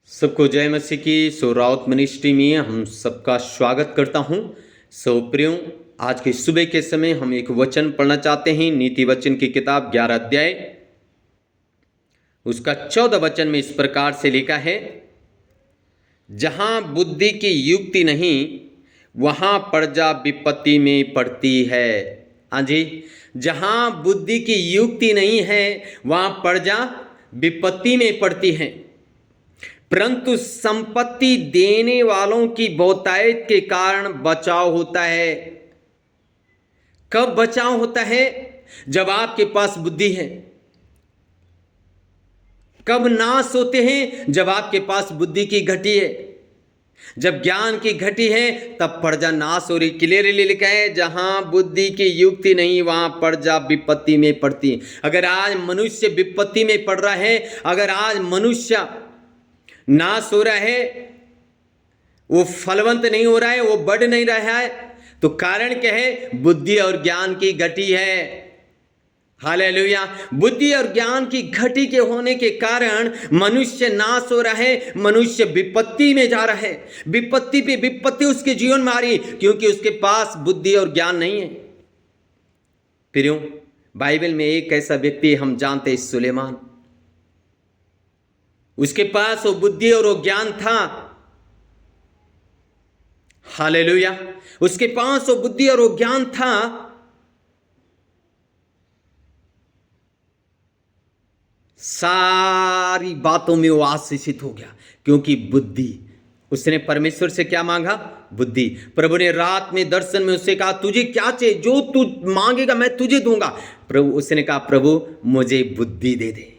सबको जय मसीह की। राउत मिनिस्ट्री में हम सबका स्वागत करता हूं। प्रियो, आज के सुबह के समय हम एक वचन पढ़ना चाहते हैं। नीति वचन की किताब 11 अध्याय उसका 14 वचन में इस प्रकार से लिखा है, जहां बुद्धि की युक्ति नहीं वहां प्रजा विपत्ति में पड़ती है। हाँ जी, जहां बुद्धि की युक्ति नहीं है वहां प्रजा विपत्ति में पड़ती है, परंतु संपत्ति देने वालों की बहुतायत के कारण बचाव होता है। कब बचाव होता है? जब आपके पास बुद्धि है। कब नाश होते हैं? जब आपके पास बुद्धि की घटी है। जब ज्ञान की घटी है तब प्रजा नाश हो रही। क्लियरली लिखा है, जहां बुद्धि की युक्ति नहीं वहां प्रजा विपत्ति में पड़ती है। अगर आज मनुष्य विपत्ति में पड़ रहा है, अगर आज मनुष्य नाश हो रहा है, वो फलवंत नहीं हो रहा है, वो बढ़ नहीं रहा है, तो कारण क्या है? बुद्धि और ज्ञान की घटी है। हालेलुया। बुद्धि और ज्ञान की घटी के होने के कारण मनुष्य नाश हो रहा है, मनुष्य विपत्ति में जा रहा है। विपत्ति पे विपत्ति उसके जीवन में आ रही, क्योंकि उसके पास बुद्धि और ज्ञान नहीं है। प्रियो, बाइबल में एक ऐसा व्यक्ति हम जानते हैं, सुलेमान। उसके पास वो बुद्धि और वो ज्ञान था। हालेलुया। उसके पास वो बुद्धि और वो ज्ञान था, सारी बातों में वो आशीषित हो गया, क्योंकि बुद्धि। उसने परमेश्वर से क्या मांगा? बुद्धि। प्रभु ने रात में दर्शन में उससे कहा, तुझे क्या चाहिए? जो तू मांगेगा मैं तुझे दूंगा। प्रभु, उसने कहा, प्रभु मुझे बुद्धि दे दे।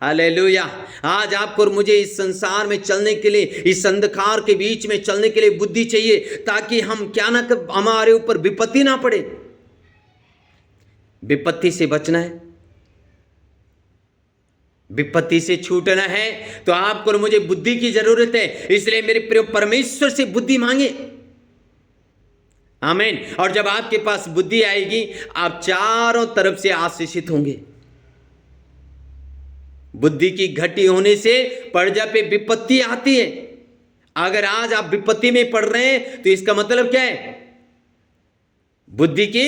हालेलुया। आज आपको और मुझे इस संसार में चलने के लिए, इस अंधकार के बीच में चलने के लिए बुद्धि चाहिए, ताकि हम क्या ना कर, हमारे ऊपर विपत्ति ना पड़े। विपत्ति से बचना है, विपत्ति से छूटना है, तो आपको और मुझे बुद्धि की जरूरत है। इसलिए मेरे प्रिय, परमेश्वर से बुद्धि मांगे। आमीन। और जब आपके पास बुद्धि आएगी, आप चारों तरफ से आशीषित होंगे। बुद्धि की घटी होने से प्रजा पे विपत्ति आती है। अगर आज आप विपत्ति में पड़ रहे हैं तो इसका मतलब क्या है? बुद्धि की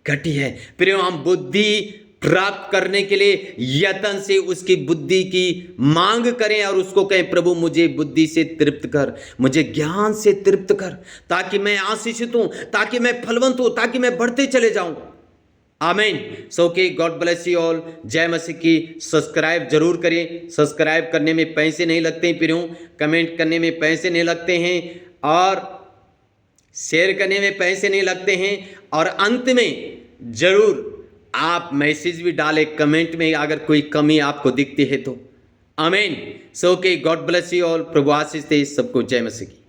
घटी है। प्रियो, हम बुद्धि प्राप्त करने के लिए यत्न से उसकी बुद्धि की मांग करें और उसको कहें, प्रभु मुझे बुद्धि से तृप्त कर, मुझे ज्ञान से तृप्त कर, ताकि मैं आशीषित हूं, ताकि मैं फलवंत हूं, ताकि मैं बढ़ते चले जाऊं। आमीन। के गॉड ब्लेस यू ऑल। जय मसीह की। सब्सक्राइब जरूर करें। सब्सक्राइब करने में पैसे नहीं लगते हैं प्रियो, कमेंट करने में पैसे नहीं लगते हैं, और शेयर करने में पैसे नहीं लगते हैं, और अंत में जरूर आप मैसेज भी डालें कमेंट में अगर कोई कमी आपको दिखती है तो। आमीन। के गॉड ब्लेस यू ऑल। प्रभु आशीष दे सबको। जय मसीह की।